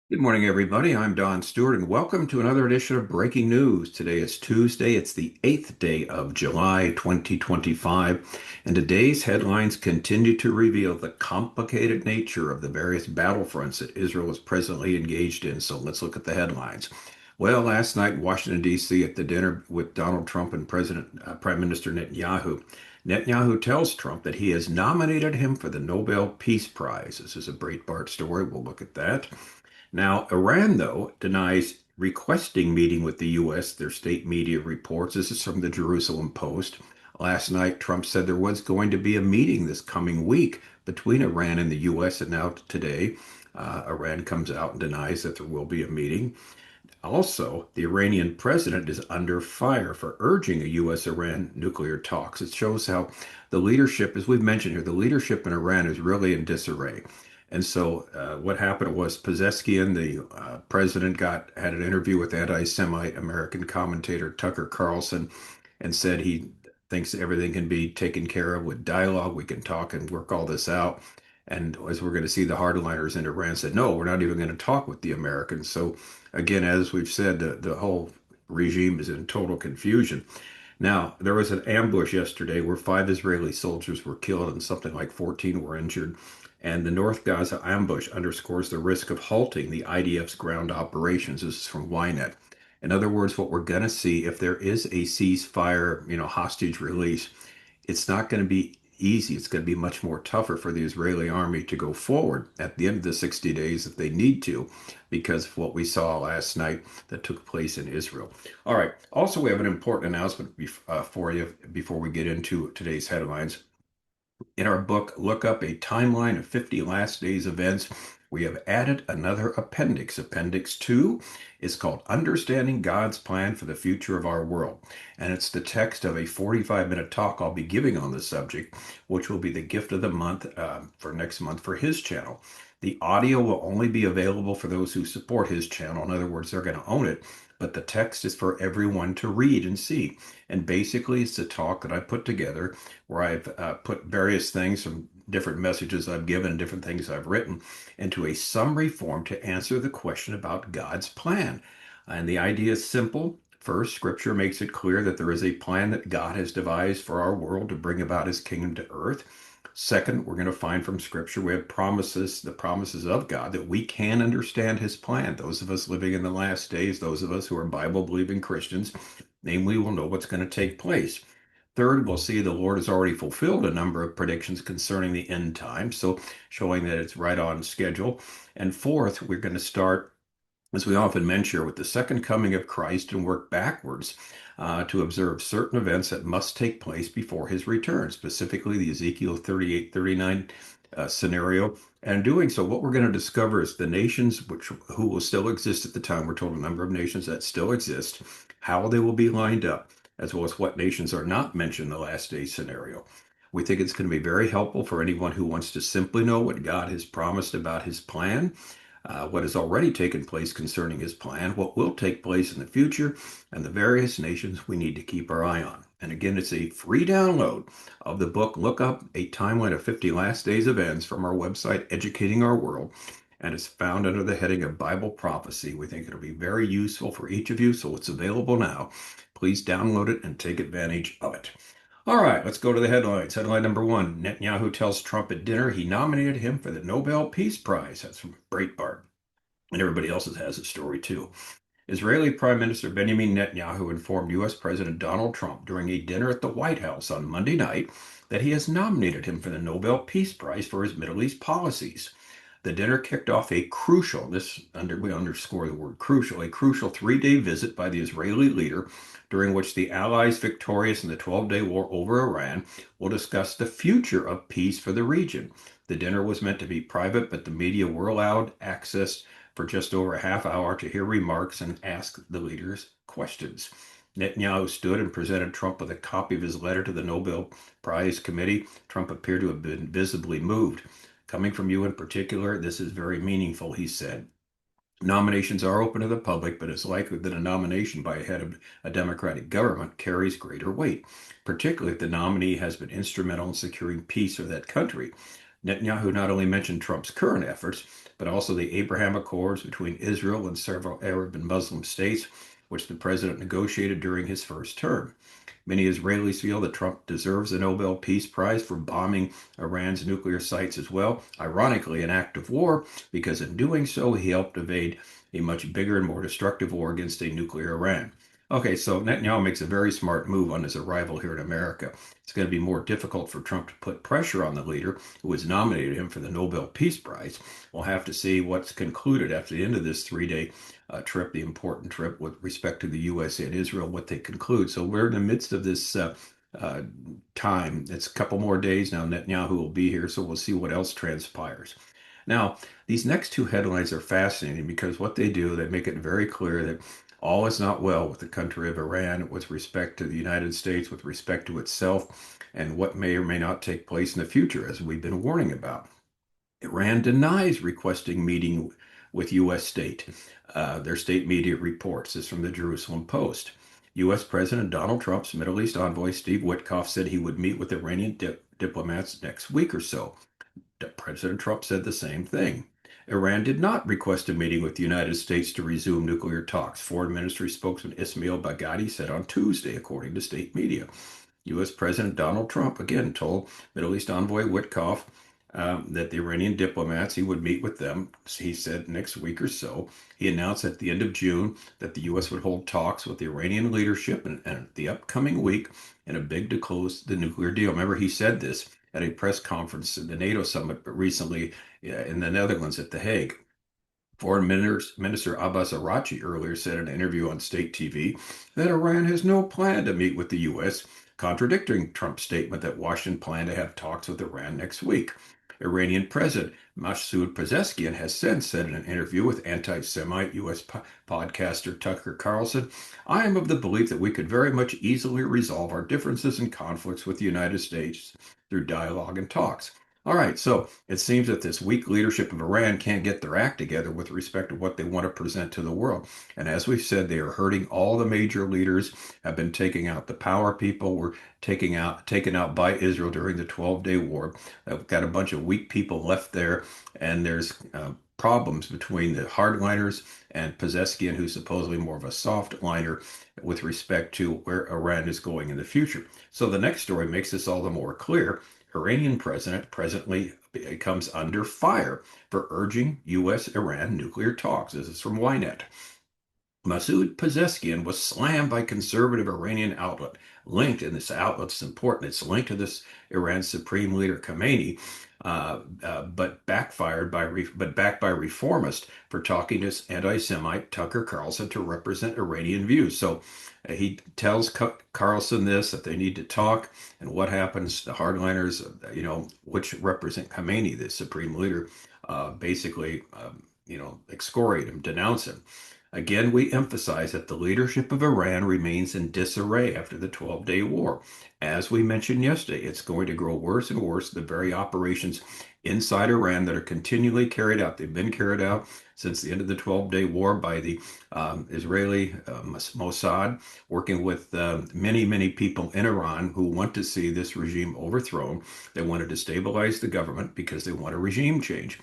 Good morning, everybody. I'm Don Stewart, and welcome to another edition of Breaking News. Today is Tuesday. It's the 8th day of July, 2025, and today's headlines continue to reveal the complicated nature of the various battlefronts that Israel is presently engaged in. So let's look at the headlines. Well, last night in Washington, D.C., at the dinner with Donald Trump and Prime Minister Netanyahu, Netanyahu tells Trump that he has nominated him for the Nobel Peace Prize. This is a Breitbart story. We'll look at that. Now, Iran, though, denies requesting meeting with the U.S., their state media reports. This is from the Jerusalem Post. Last night, Trump said there was going to be a meeting this coming week between Iran and the U.S., and now today, Iran comes out and denies that there will be a meeting. Also, the Iranian president is under fire for urging a U.S.-Iran nuclear talks. It shows how the leadership, as we've mentioned here, the leadership in Iran is really in disarray. And so, what happened was Pezeskian, the president, had an interview with anti-Semite American commentator Tucker Carlson, and said he thinks everything can be taken care of with dialogue. We can talk and work all this out. And as we're going to see, the hardliners in Iran said, no, we're not even going to talk with the Americans. So again, as we've said, the whole regime is in total confusion. Now, there was an ambush yesterday where 5 Israeli soldiers were killed and something like 14 were injured. And the North Gaza ambush underscores the risk of halting the IDF's ground operations. This is from YNET. In other words, what we're going to see if there is a ceasefire, hostage release, it's not going to be easy. It's going to be much more tougher for the Israeli army to go forward at the end of the 60 days if they need to, because of what we saw last night that took place in Israel. All right. Also, we have an important announcement for you before we get into today's headlines. In our book, Look Up a Timeline of 50 Last Days Events, we have added another appendix. Appendix 2 is called Understanding God's Plan for the Future of Our World. And it's the text of a 45-minute talk I'll be giving on the subject, which will be the gift of the month for next month for his channel. The audio will only be available for those who support his channel. In other words, they're going to own it, but the text is for everyone to read and see. And basically, it's a talk that I put together where I've put various things from different messages I've given, different things I've written, into a summary form to answer the question about God's plan. And the idea is simple. First, Scripture makes it clear that there is a plan that God has devised for our world to bring about his kingdom to earth. Second, we're going to find from Scripture we have promises, the promises of God, that we can understand his plan. Those of us living in the last days, those of us who are Bible-believing Christians, namely, will know what's going to take place. Third, we'll see the Lord has already fulfilled a number of predictions concerning the end time, so showing that it's right on schedule. And fourth, we're going to start, as we often mention, with the second coming of Christ and work backwards to observe certain events that must take place before his return, specifically the Ezekiel 38-39 scenario. And doing so, what we're going to discover is the nations who will still exist at the time. We're told a number of nations that still exist, how they will be lined up, as well as what nations are not mentioned in the last day scenario. We think it's going to be very helpful for anyone who wants to simply know what God has promised about his plan, what has already taken place concerning his plan, what will take place in the future, and the various nations we need to keep our eye on. And again, it's a free download of the book, Look Up a Timeline of 50 Last Days Events, from our website, Educating Our World, and it's found under the heading of Bible Prophecy. We think it'll be very useful for each of you, so it's available now. Please download it and take advantage of it. All right, let's go to the headlines. Headline number one, Netanyahu tells Trump at dinner he nominated him for the Nobel Peace Prize. That's from Breitbart. And everybody else has a story too. Israeli Prime Minister Benjamin Netanyahu informed U.S. President Donald Trump during a dinner at the White House on Monday night that he has nominated him for the Nobel Peace Prize for his Middle East policies. The dinner kicked off a crucial, we underscore the word crucial, a crucial 3-day visit by the Israeli leader, during which the Allies victorious in the 12-day war over Iran will discuss the future of peace for the region. The dinner was meant to be private, but the media were allowed access for just over a half hour to hear remarks and ask the leaders questions. Netanyahu stood and presented Trump with a copy of his letter to the Nobel Prize Committee. Trump appeared to have been visibly moved. Coming from you in particular, this is very meaningful, he said. Nominations are open to the public, but it's likely that a nomination by a head of a Democratic government carries greater weight, particularly if the nominee has been instrumental in securing peace for that country. Netanyahu not only mentioned Trump's current efforts, but also the Abraham Accords between Israel and several Arab and Muslim states, which the president negotiated during his first term. Many Israelis feel that Trump deserves the Nobel Peace Prize for bombing Iran's nuclear sites as well. Ironically, an act of war, because in doing so, he helped evade a much bigger and more destructive war against a nuclear Iran. Okay, so Netanyahu makes a very smart move on his arrival here in America. It's going to be more difficult for Trump to put pressure on the leader who has nominated him for the Nobel Peace Prize. We'll have to see what's concluded after the end of this 3 day trip, the important trip with respect to the USA and Israel, what they conclude. So we're in the midst of this uh, time. It's a couple more days now. Netanyahu will be here, so we'll see what else transpires. Now, these next two headlines are fascinating because what they do, they make it very clear that all is not well with the country of Iran with respect to the United States, with respect to itself, and what may or may not take place in the future, as we've been warning about. Iran denies requesting meeting with U.S. state. Their state media reports this from the Jerusalem Post. U.S. President Donald Trump's Middle East envoy Steve Witkoff said he would meet with Iranian diplomats next week or so. President Trump said the same thing. Iran did not request a meeting with the United States to resume nuclear talks, Foreign Ministry spokesman Ismail Baghdadi said on Tuesday, according to state media. U.S. President Donald Trump again told Middle East envoy Witkoff that the Iranian diplomats, he would meet with them, he said, next week or so. He announced at the end of June that the U.S. would hold talks with the Iranian leadership and the upcoming week in a bid to close the nuclear deal. Remember, he said this at a press conference at the NATO summit recently in the Netherlands at The Hague. Foreign Minister Abbas Araghchi earlier said in an interview on state TV that Iran has no plan to meet with the U.S., contradicting Trump's statement that Washington planned to have talks with Iran next week. Iranian President Masoud Pezeshkian has since said in an interview with anti-Semite U.S. podcaster Tucker Carlson, I am of the belief that we could very much easily resolve our differences and conflicts with the United States through dialogue and talks. All right, so it seems that this weak leadership of Iran can't get their act together with respect to what they want to present to the world. And as we've said, they are hurting all the major leaders, have been taking out the power people, were taken out by Israel during the 12-day war. They've got a bunch of weak people left there, and there's problems between the hardliners and Pezeshkian, who's supposedly more of a soft liner with respect to where Iran is going in the future. So the next story makes this all the more clear. Iranian president presently becomes under fire for urging U.S.-Iran nuclear talks. This is from YNET. Masoud Pezeshkian was slammed by conservative Iranian outlet. Linked, and this outlet's important, it's linked to this Iran's supreme leader Khamenei, but backed by reformist for talking to anti-Semite Tucker Carlson to represent Iranian views. So he tells Carlson this, that they need to talk, and what happens? The hardliners, which represent Khamenei, the supreme leader, basically, excoriate him, denounce him. Again, we emphasize that the leadership of Iran remains in disarray after the 12-day war. As we mentioned yesterday, it's going to grow worse and worse. The very operations inside Iran that are continually carried out, they've been carried out since the end of the 12-day war by the Israeli Mossad, working with many, many people in Iran who want to see this regime overthrown. They want to destabilize the government because they want a regime change.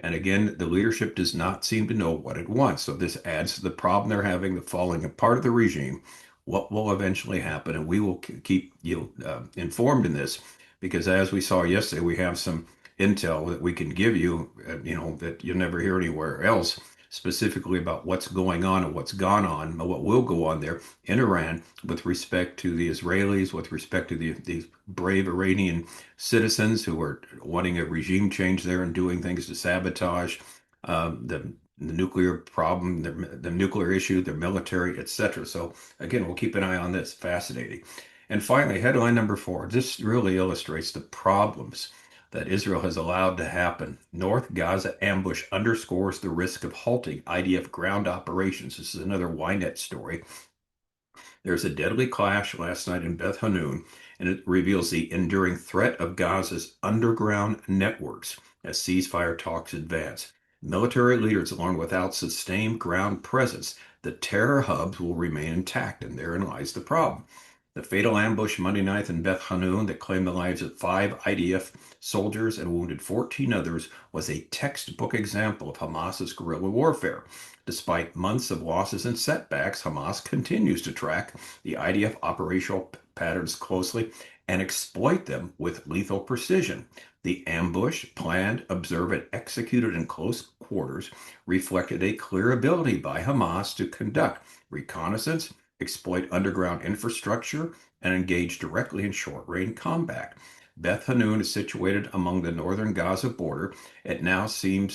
And again, the leadership does not seem to know what it wants. So this adds to the problem they're having, the falling apart of the regime. What will eventually happen? And we will keep you informed in this, because as we saw yesterday, we have some intel that we can give you, that you'll never hear anywhere else, specifically about what's going on and what's gone on, and what will go on there in Iran with respect to the Israelis, with respect to these brave Iranian citizens who are wanting a regime change there and doing things to sabotage the nuclear problem, the nuclear issue, their military, etc. So again, we'll keep an eye on this. Fascinating. And finally, headline number 4. This really illustrates the problems that Israel has allowed to happen. North Gaza ambush underscores the risk of halting IDF ground operations. This is another YNET story. There's a deadly clash last night in Beth Hanun, and it reveals the enduring threat of Gaza's underground networks as ceasefire talks advance. Military leaders warn without sustained ground presence, the terror hubs will remain intact, and therein lies the problem. The fatal ambush Monday night in Beth Hanoun that claimed the lives of 5 IDF soldiers and wounded 14 others was a textbook example of Hamas's guerrilla warfare. Despite months of losses and setbacks, Hamas continues to track the IDF operational patterns closely and exploit them with lethal precision. The ambush, planned, observed, and executed in close quarters, reflected a clear ability by Hamas to conduct reconnaissance, exploit underground infrastructure, and engage directly in short-range combat. Beth Hanoun is situated among the northern Gaza border. It now seen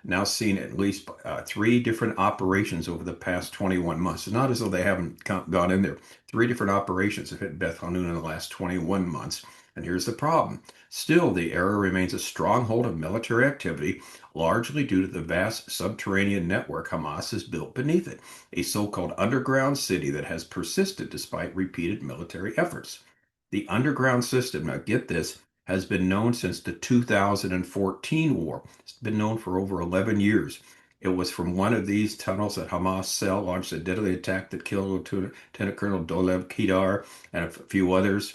at least 3 different operations over the past 21 months. It's not as though they haven't gone in there. 3 different operations have hit Beth Hanoun in the last 21 months. And here's the problem. Still, the area remains a stronghold of military activity, largely due to the vast subterranean network Hamas has built beneath it, a so-called underground city that has persisted despite repeated military efforts. The underground system, now get this, has been known since the 2014 war. It's been known for over 11 years. It was from one of these tunnels that Hamas cell launched a deadly attack that killed Lieutenant Colonel Dolev Kedar and a few others.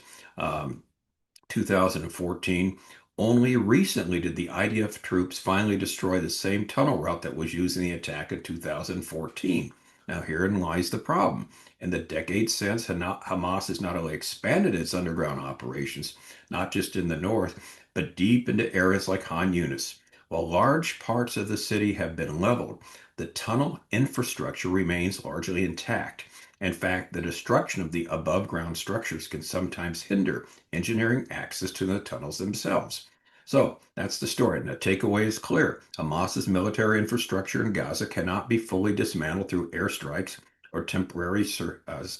2014. Only recently did the IDF troops finally destroy the same tunnel route that was used in the attack in 2014. Now, herein lies the problem. In the decades since, Hamas has not only expanded its underground operations, not just in the north, but deep into areas like Han Yunis. While large parts of the city have been leveled, the tunnel infrastructure remains largely intact. In fact, the destruction of the above ground structures can sometimes hinder engineering access to the tunnels themselves. So that's the story. And the takeaway is clear. Hamas's military infrastructure in Gaza cannot be fully dismantled through airstrikes or temporary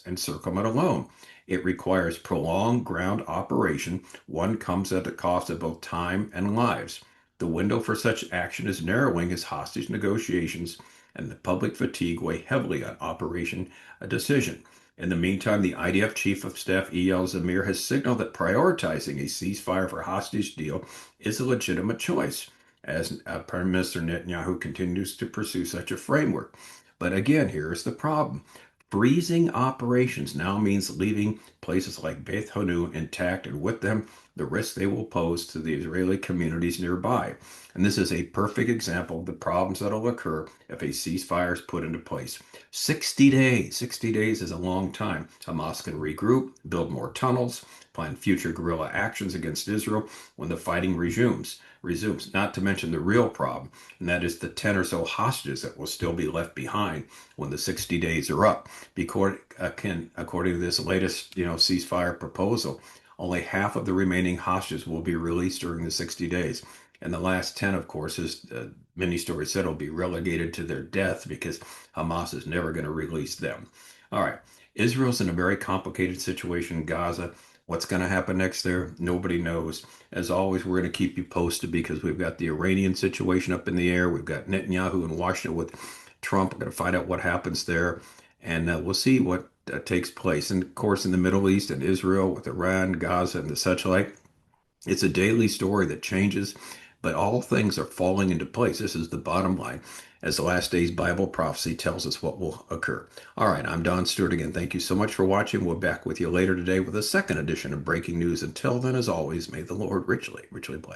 encirclement alone. It requires prolonged ground operation. One comes at the cost of both time and lives. The window for such action is narrowing as hostage negotiations and the public fatigue weigh heavily on Operation Decision. In the meantime, the IDF Chief of Staff E.L. Zamir has signaled that prioritizing a ceasefire for hostage deal is a legitimate choice, as Prime Minister Netanyahu continues to pursue such a framework. But again, here's the problem. Freezing operations now means leaving places like Beit Hanoun intact, and with them, the risk they will pose to the Israeli communities nearby. And this is a perfect example of the problems that will occur if a ceasefire is put into place. 60 days. 60 days is a long time. Hamas can regroup, build more tunnels, plan future guerrilla actions against Israel when the fighting resumes. Not to mention the real problem, and that is the 10 or so hostages that will still be left behind when the 60 days are up. According to this latest, ceasefire proposal, only half of the remaining hostages will be released during the 60 days. And the last 10, of course, as many stories said, will be relegated to their death because Hamas is never going to release them. All right. Israel's in a very complicated situation in Gaza. What's going to happen next there? Nobody knows. As always, we're going to keep you posted because we've got the Iranian situation up in the air. We've got Netanyahu in Washington with Trump. We're going to find out what happens there. And we'll see what takes place. And of course, in the Middle East and Israel with Iran, Gaza, and the such like, it's a daily story that changes, but all things are falling into place. This is the bottom line, as the last days Bible prophecy tells us what will occur. All right, I'm Don Stewart again. Thank you so much for watching. We're back with you later today with a second edition of Breaking News. Until then, as always, may the Lord richly, richly bless.